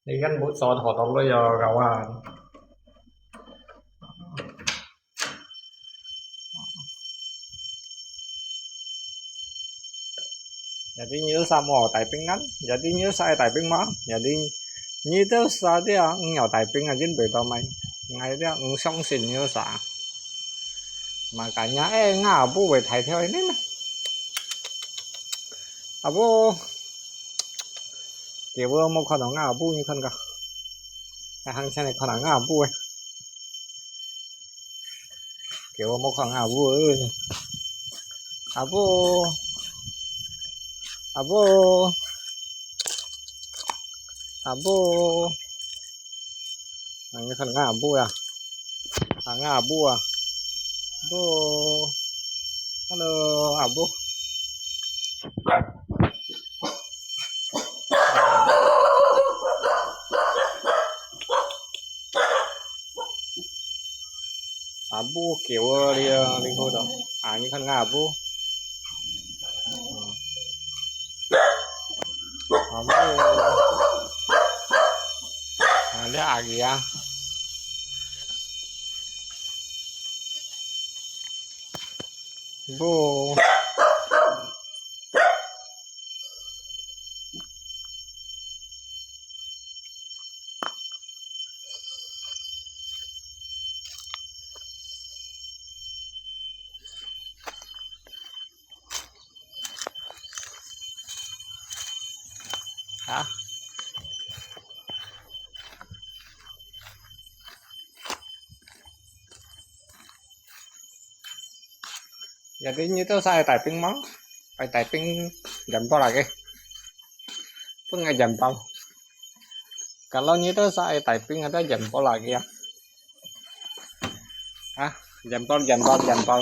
Ikan buson hotong lo ya kawan. Jadi như sa mò tại ping ngắn, jadi như sai tại ping má, jadi như thế sa dia nhỏ tại ping ở trên bể tàu mày, ngay dia song xin như sa, mà cả nhà ngả bu về thầy theo ấy nè, à bu kiểu vừa một con ngả bu như con cả, cái hàng xe này con ngả bu ấy, kiểu một con ngả bu ấy, à bu à bu à bu, như con ngả bu à ngả bu à, bu, hello à bu. Abu kiểu đi đi thôi đó như con ngà abu abu dia kìa abu hả jadi itu saya typing mau phải typing jempol lagi pun nggak jempol kalau itu saya typing ada jempol lagi ya jempol jempol jempol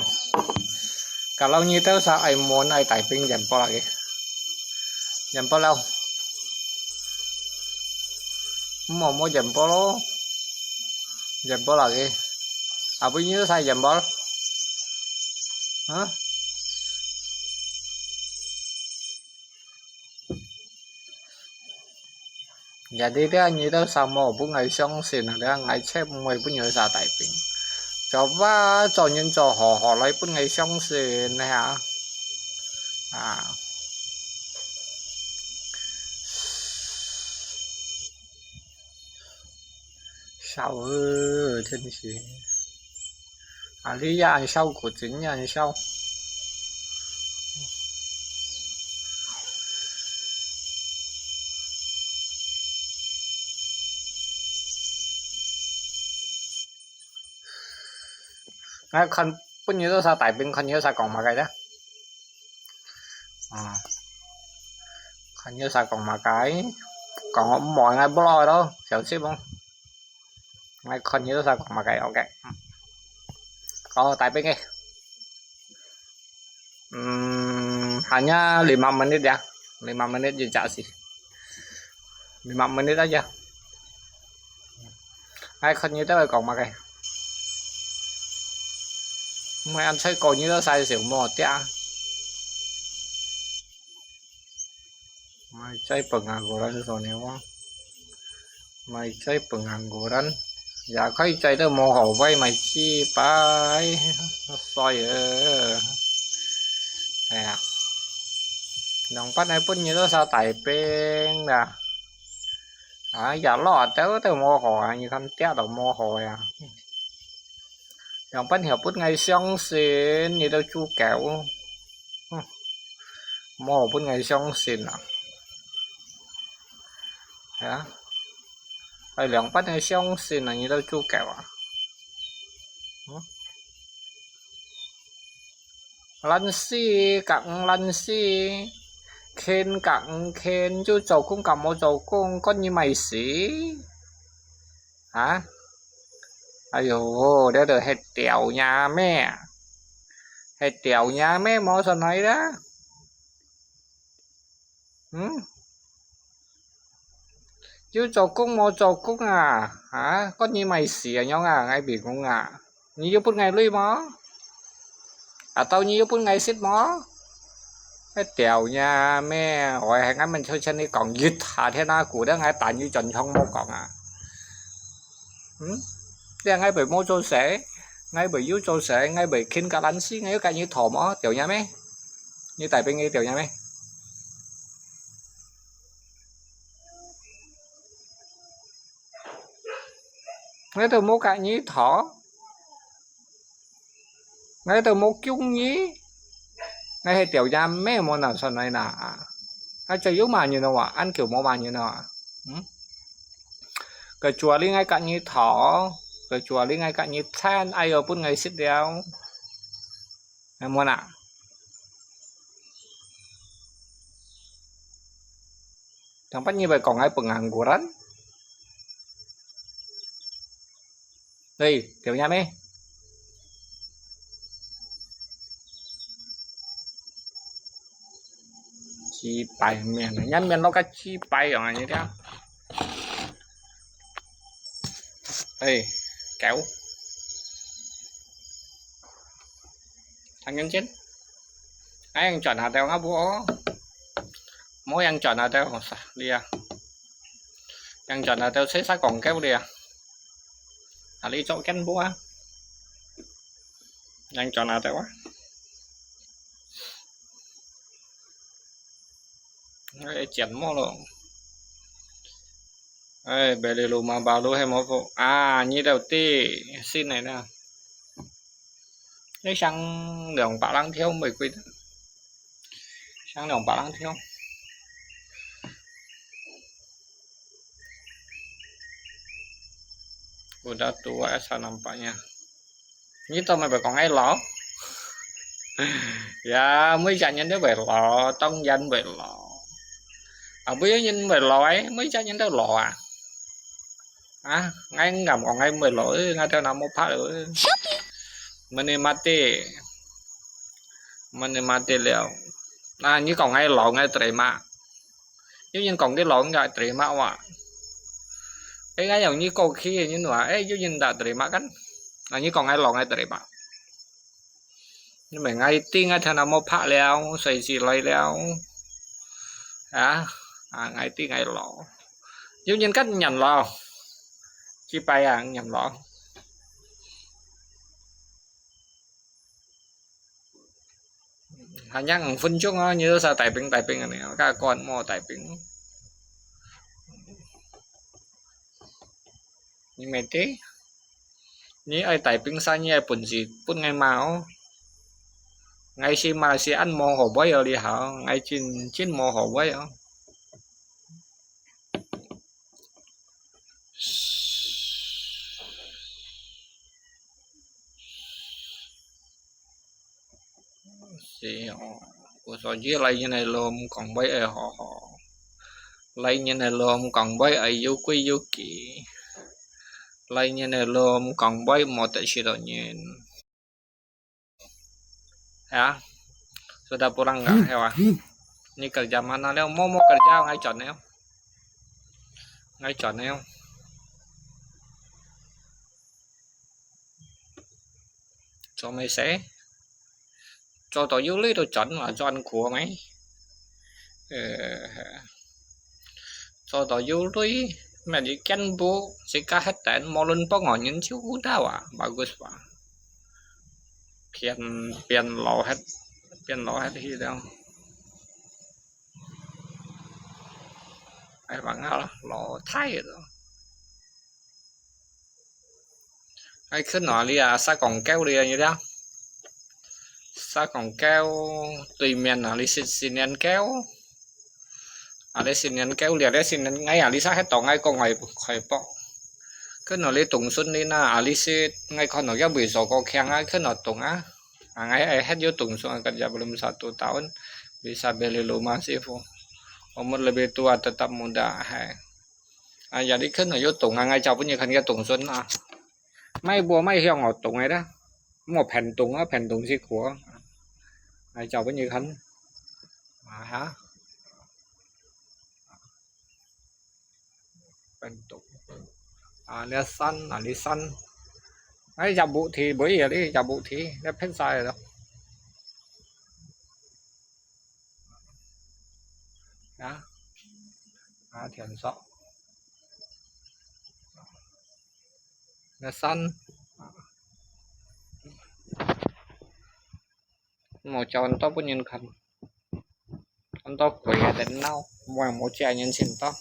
kalau itu saya muốn ai typing jempol lagi jempol đâu mau jempol lo jempol lagi apa ini saya jempol hả jadi dia như itu sama bu ngày xong xin dia ngày chép mày bu nhớ ra typing coba cho những trò họ lấy bu ngày xong xin này hả sao thiên sĩ lý do sau của chính nhà sau ngay khăn bất nhớ sao tại bên khăn nhớ sao còn mà cái đó khăn nhớ sao còn mà cái còn mọi ngày blog đó sợ ship không ngay khăn nhớ sao còn mà cái ok tại bên nghe hanya 5 menit ya 5 menit jejak sih 5 menit aja ngay khăn như thế này còn mà cái mày ăn chơi cổ như nó sai xỉu mò tía mày chơi pengangguran soalnya mày chơi pengangguran dạ khơi chơi tới mồ hồ vay mày chi phải soi nè đồng bắt này pun như nó sao tại bên nè giờ lo tới mồ hồ như không tía đầu mồ hồ đồng bắt hiểu pun ngày xong xin như đâu chu kẹo mồ hồ pun ngày xong xin hả ai lượng bắt ngày xong xin là như đâu chu kẹo lăn xi cặn lăn xi khen cặn khen chú chầu cũng cầm một chầu cũng có như mày xí hả ai dồi để được hết trèo nhà mẹ mò sao này đó chú chầu cũng mò chầu cũng hả có như mày xí nhau ngay biển cũng như phút ngày lui mó tao như phút ngày xích mó cái tiểu nha mẹ hỏi ngay mình chơi chân đi còn dứt thả thế nào của đó ngay tại như trần không một còn à thế ngay bởi mô cho sẽ ngay bởi yếu cho sẽ ngay bởi kinh cả đánh xí ngay cái như thổ mó tiểu nha mẹ như tại bên nghe tiểu nha mẹ ngay từ mô cái như thỏ ngay từ mô chung nhí ngay hay tiểu nha mẹ mô nào sau này nà ai chơi yếu mà như nào à ăn kiểu mô mà như nào à cái chùa đi ngay cạnh như thỏ cái chùa đi ngay cạnh như than ai ở bên ngay xích đeo em muốn ạ thằng bắt như vậy còn ai bừng hàng của rắn đây tiểu nha mê chi bay miền này nhắn miền nó cái chi bay rồi như thế đây kéo thằng nhân chết ai ăn chọn hạt teo ngáp búa mỗi ăn chọn hạt teo đi à ăn chọn hạt teo xếp xác còn kéo đi à đi chỗ canh búa ăn chọn hạt teo quá chén mò luôn ê bề lù mà bảo lù hay mò phụ à như đầu tiên xin này nè lấy sang đường bảo lăng theo mày quên sang đường bảo lăng theo udah tua esa nampaknya ini tao mày phải còn ai lỏ dạ mấy cha nhân đó về lọ tông danh về lọ à bây giờ nhân về lọ ấy mấy cha nhân đó lọ à ngay ngầm còn ngay về lỗi ngay theo nào một phát nữa mình mati liệu à như còn ngay lọ ngay trời mà nếu như còn cái lọ ngay trời mà ạ cái ngay giống như câu khi như nữa ấy nếu như đã trời mà cắn là như còn ngay lọ ngay trời mà nhưng mà ngay tiếng ngay theo nào một phát liệu xây gì lấy liệu à ngay tiếng ngay lọ nếu như cách nhầm lọ chi bay à nhầm lọ hanya nhang phân chung như sao tài bình này các con mò tài bình nhưng mà thế như ai tài bình sao như ai bún gì bún ngày máu ngày khi mà sẽ ăn mò hổ bấy ở đi hả ngày trên mò hổ bấy ở thì của số dưới lấy như này lồm còn bấy ở họ lấy như này lồm còn bấy ở vô quy vô kỷ lấy như này lồm còn bấy một tại sự tự nhiên ya sudah pulang nggak hewan ini kerja mana leo mau kerja ngay chọn neo ngay chọn neo cho mày sẽ cho tao vô lấy đồ chọn mà cho ăn của mày cho tao vô lấy mà đi canh bố sẽ cá hết tận mò lên bao ngọn những chiếu đau à bagus pak pian lò hết gì đâu ai bạn lò thay rồi ai cứ nói đi à sao còn kéo đi như đó sao còn kéo tùy miền là đi xin ăn kéo à đây xin ăn kéo liền đấy xin ngay à đi sao hết tổng ngay con ngày khỏi bỏ cứ nói đi tùng xuân đi na à đi xin ngay con nói cái bị sổ có khen á cứ nói tùng á à ngay ai hết vô tùng xuân kerja belum 1 tahun bisa beli rumah sih fu umur lebih tua tetap muda à jadi cứ nói vô tùng ngay chào với như khăn cái tùng xuân à mấy bùa mấy hiong ngọt tùng này đó một phèn tùng xí của ai chào với như khánh à hả phèn tùng à đi săn ấy chào bụ thì bữa giờ đi chào bụ thì đã hết sai rồi đâu thiền rõ là săn một cho anh to bao nhiêu khăn anh to khỏe đến nào ngoài một trẻ nhân sinh to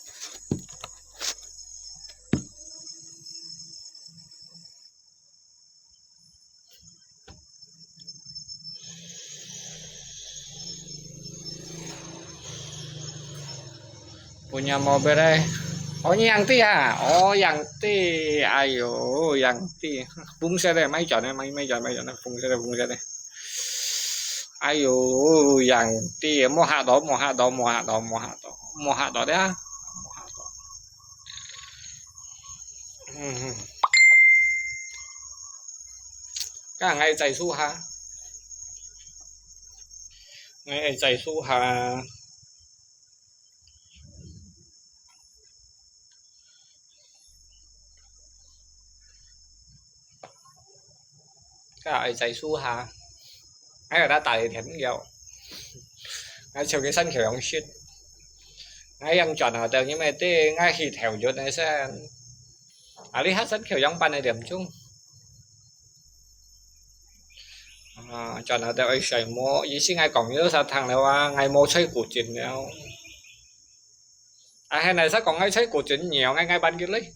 punya mobil đây. Oh ini yang ti à? Oh yang ti, ayo yang ti. Phun xe đây, mấy chọn này, mấy chọn này, phun xe đây. Ayo yang ti, mua hạt đó đấy á. Các ngày chạy su ha. Ngày chạy su ha. Cái chạy su ha. Ngay ở đã tại thiện nhiều. Ngay chiều cái sân kiểu ông shit. Ngay em chọn ở tường nhưng mà tê ngay khi theo vô này sẽ à đi hát sân kiểu giống ban này điểm chung. Chọn ở tường ấy sợi mô ý xin ngay còn nhớ sao thằng nào ngay mô xây của chuyện nào. À hay này sẽ còn ngay xây của chuyện nhiều ngay ban kia lấy.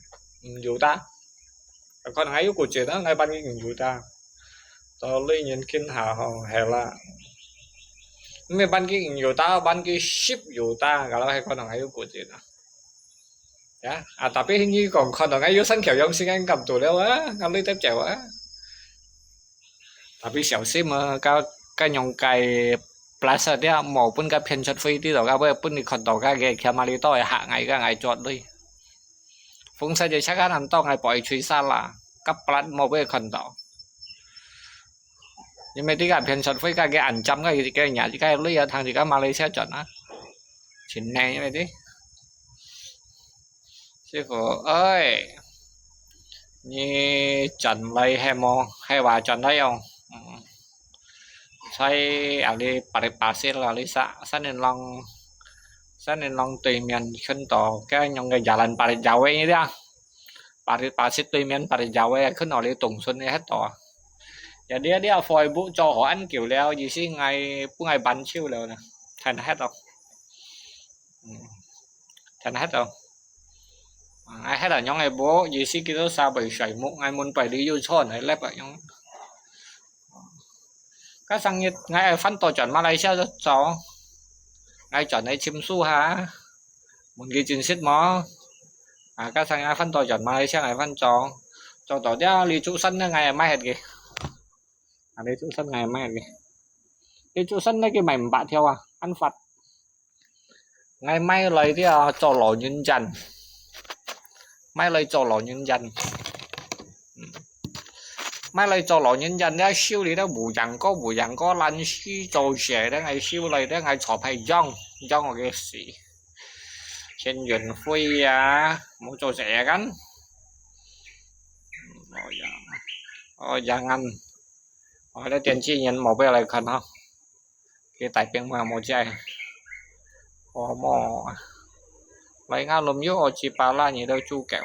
Dù ta. Còn ngay của chuyện đó ngay ban kia dù ta. Tao lấy nhìn kinh hè là mấy ban kia nhiều ta ban kia ship nhiều ta kalau hay con orang ayu kucing ya tapi ini còn con orang ayu sân kiểu giống sinh anh cầm tủ đâu á cầm lấy tép chèo á tapi xẻo xí mà cái nhông cài plaza dia mau pun cái phiên chặt phi đi rồi cái bây pun đi con tàu cái ghé kia mà đi tàu hạ ngày cái ngày chọn đi phun sa chơi chắc ăn tàu ngày bỏ truy xa là cấp plan mau bây con tàu nhưng mà tí cả phiên chọn với cái ảnh trăm cái nhà cái lấy thằng thì cái Malaysia chọn á chuyện này như vậy đi sư phụ ơi như chọn lấy hay bà chọn đấy không sai ở đi bà sẽ là lý xã nên long tùy miền khấn tổ cái nhông cái giả lần bà giàu ấy như thế bà sẽ tùy miền bà giàu ấy khấn ở đi tùng xuân hết tổ giờ đi phơi bút cho họ ăn kiểu leo gì xí ngày bắn chiêu leo nè thành hết không ai hết là nhóm ngày bố gì xí kia sao bị sảy mụn ngày muốn phải đi vô cho này lép vậy nhóm các sang như ngày phân tổ chọn Malaysia rất chó ngày chọn này chim su hả một cái chính sách mó các sang ngày phân tổ chọn Malaysia ngày phân cho tổ dia lý trụ sân ngày mai hết kì đây chỗ sân ngày mai kì cái chỗ sân đấy cái mày bạn theo ăn phạt ngày mai lấy cái trò lò nhân dần mai lấy trò lò nhân dần mai lấy trò lò nhân dần đấy siêu lý đó bù dặn có lăn xí trò xẻ đấy ngày siêu lấy đấy ngày chọc hay dong là cái gì trên duyên phi một trò xẻ gắn jangan đây tiền chi nhận một bên lại cần không cái tài tiền mà một chai mò lấy ngao lùm vô chỉ bà la gì đâu chu kẹo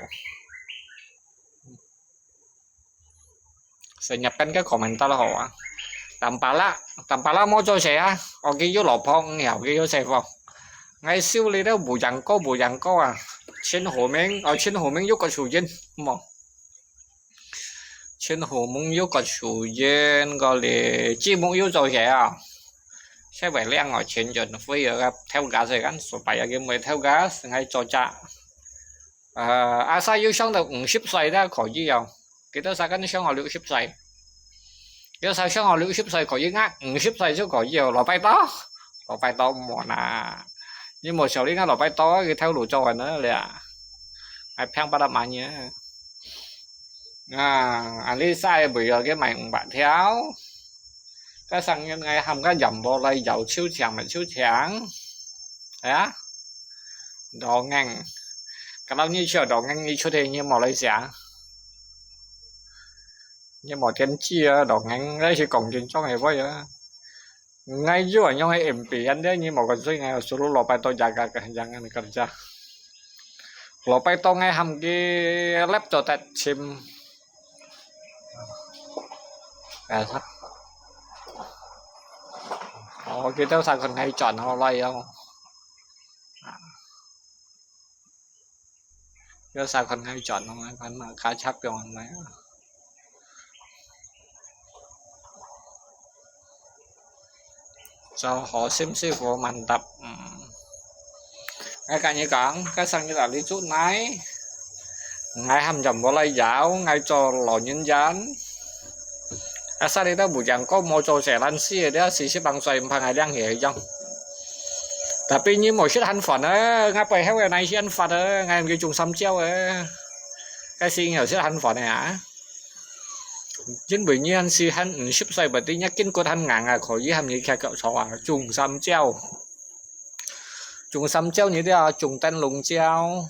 sẽ nhập cái comment ta là họ tầm bà la mua cho xe ở cái vô lọp phong nghèo cái vô xe phong ngay siêu lý đó bù dặn có trên hồ miếng vô có chủ dân mà trên hồ mông yếu có chủ nhân gọi là chi mông yếu rồi kìa sẽ phải lên ở trên chuẩn với gặp theo gas rồi gắn số bảy cái mới theo gas ngay cho cha sao yếu xong được ship xoay ra khỏi gì không cái đó sao cái xong họ liệu ship xoay cái sao xong họ liệu ship xoay khỏi gì ngắt ship xoay chứ khỏi nhiều là bay to mỏ nà nhưng một số đi ngắt là bay to cái theo đủ cho nữa là ai phang ba đam mà nhé anh đi sai bây giờ cái mày bạn theo cái sang nhân ngày hầm cái dầm vô đây dầu siêu chẳng đấy đồ ngang cái đâu như chờ đồ ngang như chỗ đây như màu lấy giá như màu thiên chia đồ ngang đấy chỉ còn chuyện cho ngày với ngay dưới ở nhau hay em bị anh đấy như một cái suy ngày số lô bài tôi già cả chẳng ăn cần cha lo bay to ngay hầm cái laptop tại chim à thật cái tao sao còn hay chọn nó lay không cái sao còn hay chọn nó còn mà khá chắc rồi mấy cho họ xem của mình tập ngay cả như cản cái sang như là lý chút nấy ngay hầm chậm vào lay giáo ngay cho lò nhân dán sao đây đó buổi sáng có một chỗ sẽ lăn xì đó xì bằng xoay bằng ngày đang hiểu không tapi như một chiếc hành phận á ngay phải hết này chiếc hành phận á ngay cái trùng xăm treo á cái xì hiểu chiếc hành phận này hả chính bởi như anh xì hành ship xoay bởi tí nhắc kinh cột hành ngang à khỏi với hành như khe cậu cháu à trùng xăm treo như thế à trùng tên lùng treo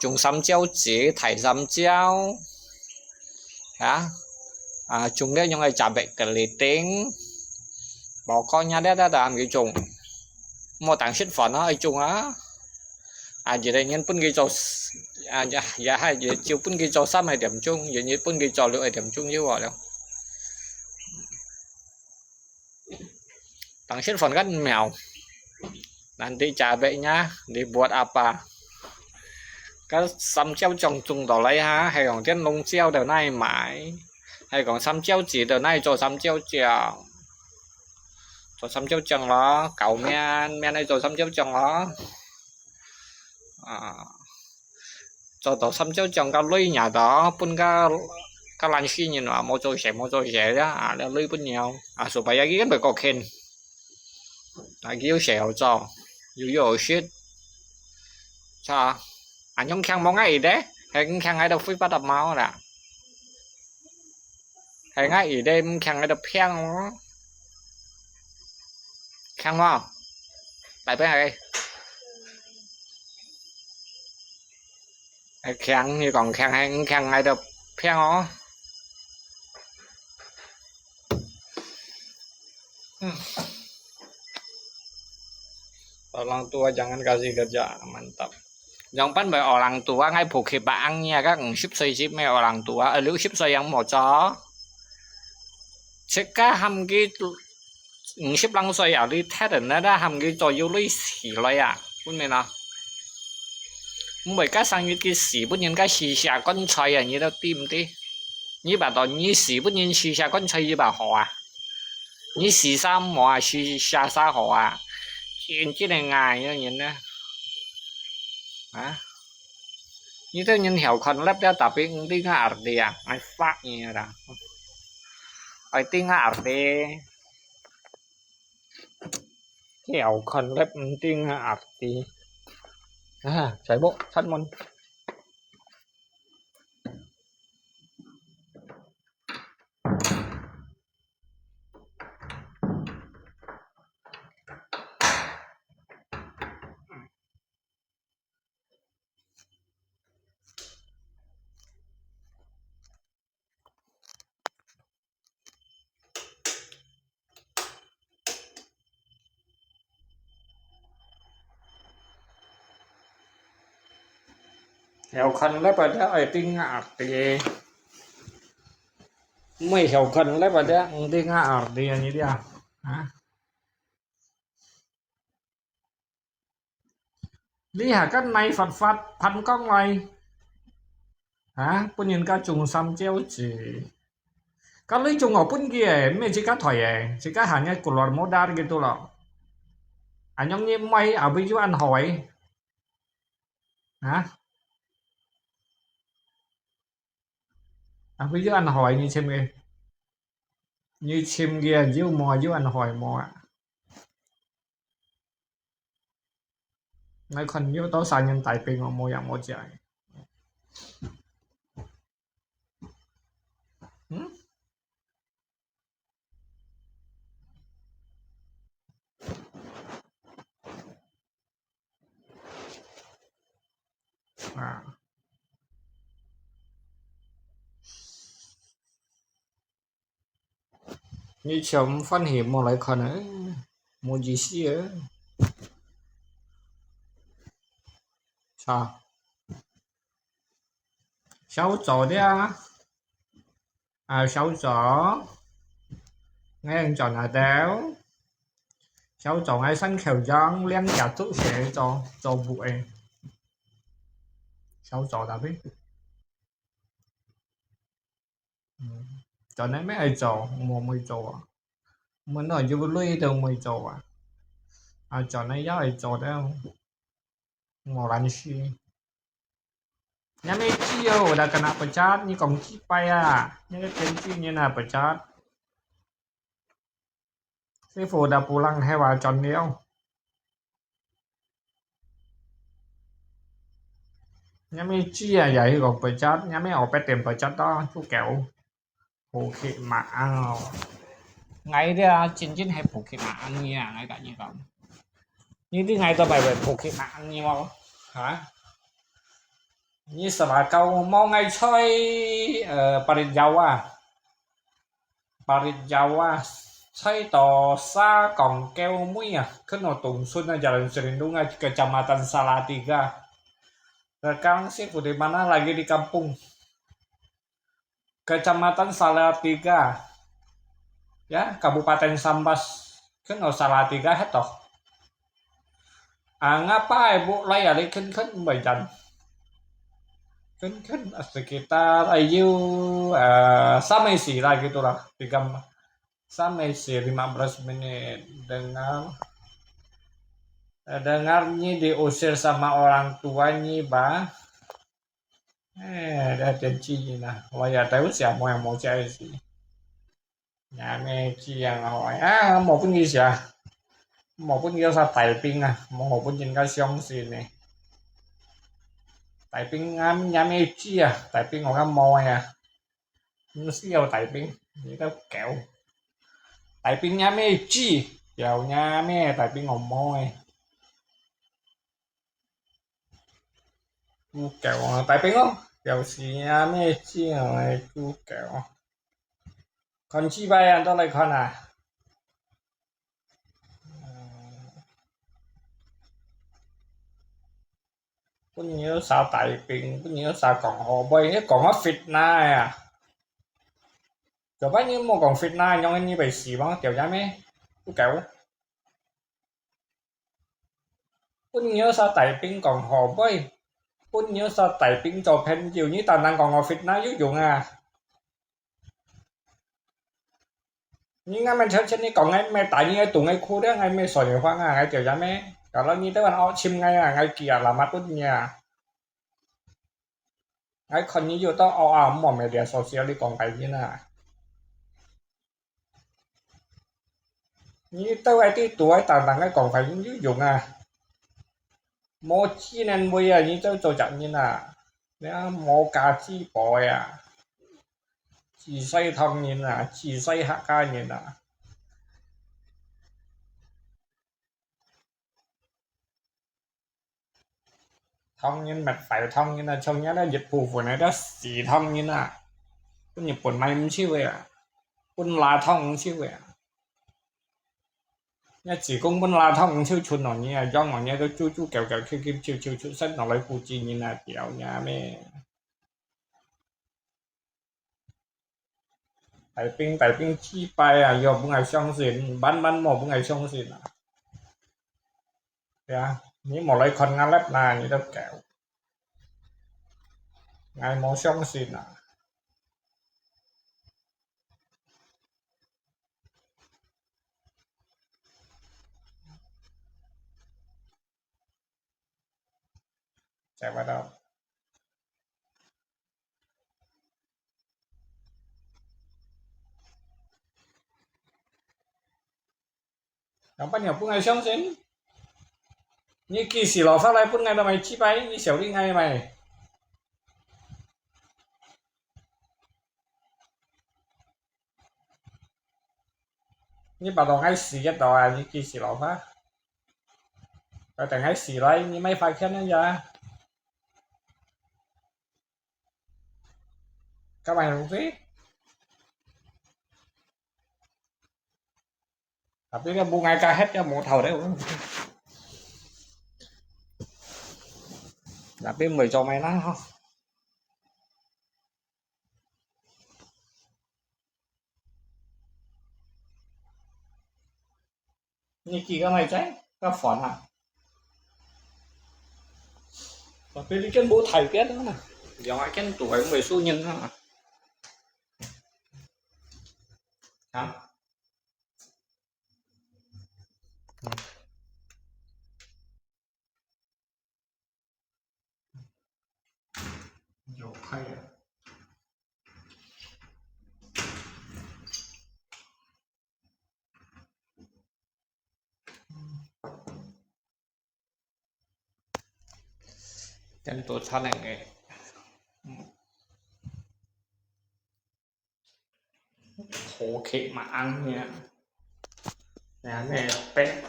trùng xăm treo chỉ thải xăm treo hả chúng đấy những người trả bệnh cái lý tính bảo con nhà đấy đã làm cái trùng một tảng shit phận nó ai trùng á chỉ đây nhân pun cái cho dạ hay giờ chiều pun cái cho sáu này điểm chung giờ như pun cái cho lượng điểm chung như vậy đâu tảng shit phận gắn mèo nanti trả bệnh nhá đi buat apa cái xăm treo trồng trùng đỏ lấy ha hay còn tiên lông treo đời này mãi hay còn xăm treo chỉ đời này cho xăm treo trèo cho xăm treo trần đó cậu men này cho xăm treo trần đó cho tổ xăm treo trần cao lưới nhà đó pun cái làn xi nhìn là một chỗ rẻ đó là lưới pun nhiều số bảy cái phải có khen kiểu xẻo cho yêu shit cho nhóm khăn mong ngay đấy hay khăn ai đâu phi bắt đập máu nè hay ngay đêm khăn ai đập khen khăn không tại bên này khăn như còn khăn hay khăn ai đập khen nó orang tua jangan kasih kerja mantap Dòng bắt bởi orang tua ngay phục hiệp bạn nha các ship xây ship mấy orang tua nếu ship xây yang một chó sẽ cá hầm cái ship lăng xây ở đi thế nó đã hầm cái trò yêu lý xỉ lại cũng này nào bởi các sang như cái xỉ bất nhiên cái xỉ xa con chơi như đó tìm đi như bà đó như xỉ bất nhiên xỉ xa con chơi như bà họ như xỉ xa mò xỉ xa xa họ chuyện chứ này ngài như nhìn nè như thế nhìn hiểu con lắp ra tapi tiếng arti ai phát như là ai tiếng arti hiểu con lắp tiếng arti chạy bộ sát môn hiểu con lắp ra ai tiếng arti mấy hiểu con lắp ra tiếng arti như thế đi hả các này phật phậtพัน con này bún nhìn cá trùng xăm treo chỉ cá lấy trùng ở bún kia mấy chỉ cá thỏi chỉ cá hàng nhái của loài mốt đa cái tôi lọ nhóm như mày ở bây giờ ăn hỏi bây giờ ăn hỏi như chim kia dưới mò dưới ăn hỏi mò nói còn yếu tố sai nhân tại bên ở môi một chạy như chấm phân hiểm một lại còn ấy một gì xí ấy sao sáu trò đấy sáu trò ngay anh trò là đéo sáu trò ngay sân khều giang liên cả chút sẽ cho bụi sáu trò đã biết trò này mấy ai trò một mươi trò mình nói vô lui từ 10 trò trò này giáo ai trò đấy không ngồi làm gì Nyame udah kena pecat nih kongsi pa ya. Ini tensinya nah pecat. Sifu udah pulang hewa John Liao. Nyame chia vậy còn pecat, nyame ở bên tiền pecat đó chú kẹo. Phụ khị mạng. Ngay đi chín chín hay phụ khị mạng nha, ngay cả như vậy. Như thế ngày tôi bài về phụ khị mạng như không? Hả? Như sao là câu mau ngay chơi Paris Jawa. Paris Jawa saya to sa kong keo mui kena tungsun jalan Serindunga kecamatan Salatiga. Sekarang sih di mana lagi di kampung kecamatan Salatiga ya Kabupaten Sambas kena Salatiga hetoh ngapa ibu layari ken bajan ken sekitar ayu sampai sih lah gitulah 15 menit dengarnya diusir sama orang tuanya bang ada janjinya nah ya tahu siapa yang mau cari sih nhà nghe chi hỏi một cái gì vậy một cái gì sao tài pin một cái gì cái xong gì này tài pin nhà nghe chi tài pin ngồi cái mồi nó siêu tài pin gì đó kẹo tại pin nhà mẹ chi chào nhà mẹ tại pin ngồi môi chú kẹo tại pin không kẹo gì nhà mẹ chi rồi chú kẹo còn chi bay anh tôi lại con có nhớ sao tại pin có nhớ sao còn hồ bay còn hết fit na rồi bao nhiêu một còn fit na nhưng anh như vậy xì bằng kẹo nhà mẹ chú kẹo có nhớ sao tại pin còn hồ bay Kun nhớ sao tại pin cho pen chiều như tao đang còn ngồi fit na dụng nhưng ngay mình trên đi còn ngay mẹ tại như tụng ngay khu đó ngay mẹ sỏi khoang ngay kiểu giá mẹ cả nó như tới bạn họ chim ngay ngay kia là mắt út nhà ngay còn như vô tao mà mẹ để social đi còn cái như nào như tao ai tí tuổi tao đang ngay còn phải như dụng một chi nên bây giờ như tao cho chậm như nào nếu một cả chi bò chỉ xây thông như nào chỉ xây hạ ca như nào thông như mặt phải thông như là trong nhá đó dịch vụ của này đó xì thông như nào có nhập quần may chứ vậy quân là thông chứ vậy nhá chỉ công quân là thông chứ chuột nó như do nó như cái chú kẹo kẹo kim chiều sách nó lấy phụ chi như là kiểu nhà mẹ tại pin chi bay giờ bữa ngày xong xịn bán một bữa ngày xong xịn ya ní một lấy con ngăn lép là như đó kẹo ngày một xong xịn chạy vào đâu không bắt nhập bữa ngày xong xịn như kỳ xỉ lò phát lại bữa ngày là mày chi bay như xẻo đi ngay mày như bà đồ ngay xỉ nhất đó như kỳ xỉ lò phát rồi tại ngay xỉ lại như mấy phải khen nó ra các bạn không biết tapi cái bunga ca hết cho một thầu đấy là biết 10 cho mày nó không. Như kỳ cái mày trái cái phỏn à và cái chân bố thầy kết đó mà giờ ai chân tuổi 10 xu nhân đó mà hả nhiều hay à chân tuổi thân này khổ khệ mà ăn nha nè này bé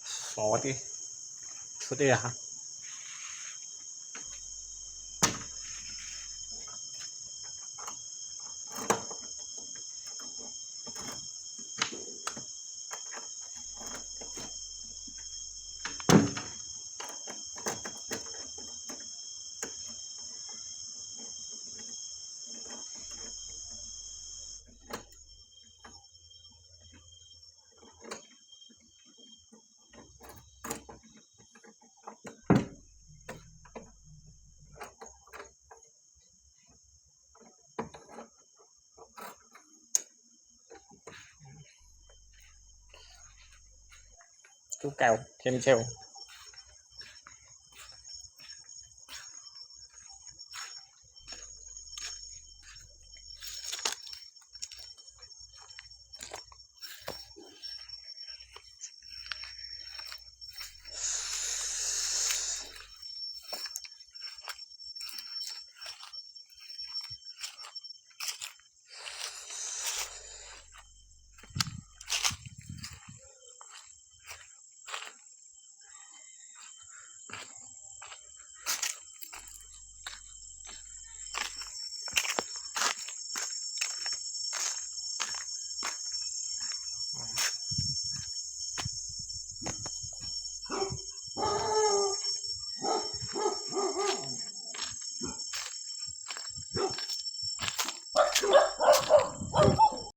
xó đi số đi hả chú kèo thêm treo